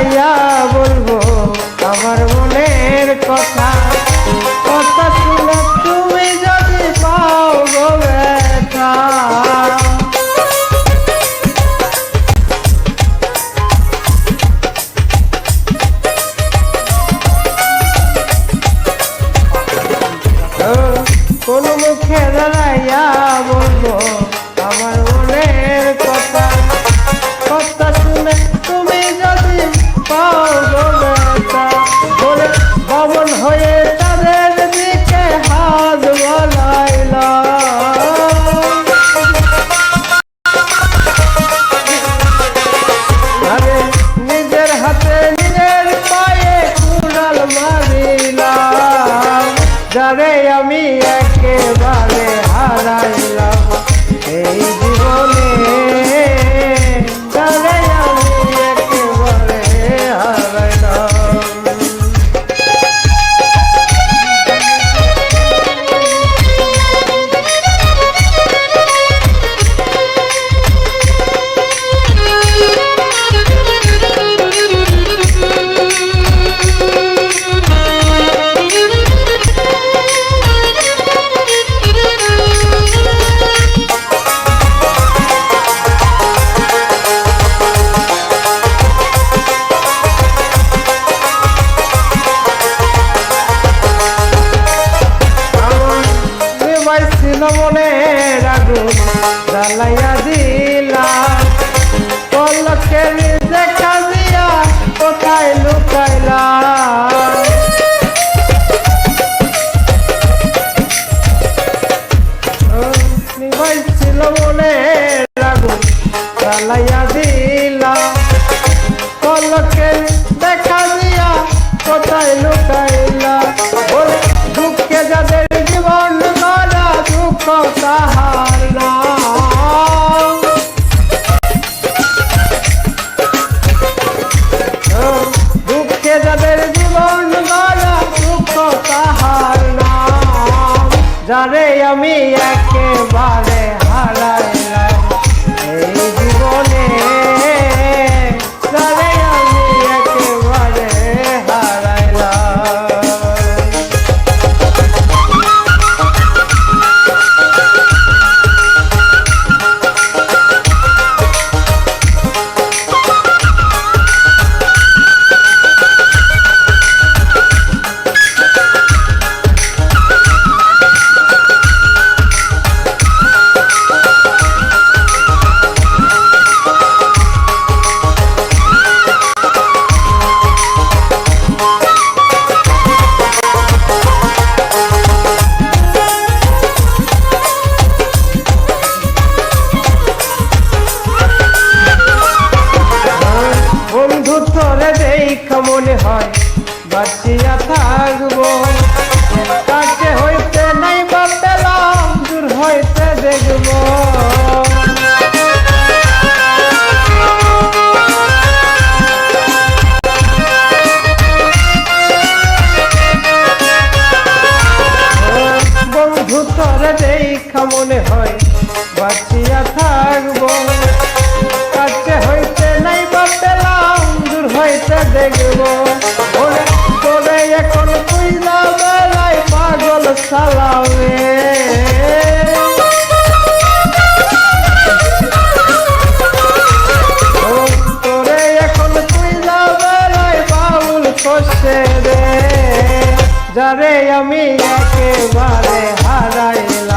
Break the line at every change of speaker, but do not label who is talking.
জ্বালাইয়া বলবো আমার মনের কথা, কথা শুনে তুমি যদি পাও গো ব্যথা। কোন মুখে জ্বালাইয়া বলবো আমার মনের কথা, কথা শুনে তুমি যদি পাও গো ব্যথা। বলে বামন হয়ে তাদের দিকে হাত বাড়াইলা, আরে নিজের হাতে নিজের পায়ে কুড়াল মারিলাম, যারে আমি একেবারে হারাইলাম এই জীবনে, যারে আমি একেবারে হারাইলাম। মনের আগুন জ্বালাইয়া দিলা, পলকের দেখা দিয়া কোথায় লুকাইলা, নিভাইছিল মনের আগুন জ্বালাইয়া দিলা, পলকের দেখা দিয়া কোথায় লুকাইলা। বলে দুঃখে যাদের জীবন গড়া দুঃখ তাহার না, দুঃখে যাদের জীবন গড়া দুঃখ তাহার না, যারে আমি একেবারে হারাইলাম এই জীবনে, যারে আমি একেবারে হারাইলাম। মনে হয় বাঁচিয়া থাকবো, কাছে হইতে নাই বা পেলাম দূর হইতে দেখবো, বন্ধু তোরে দেখা মনে হয় বাঁচিয়া থাকবো, কাছে হইতে নাই বা পেলাম দূর হইতে দেখবো। বলে তোরে এখন কইলা বেলায় পাগল সালামে, তোরে এখন কইলা বেলায় বাউল কষে রে, যারে আমি একেবারে হারাইলাম।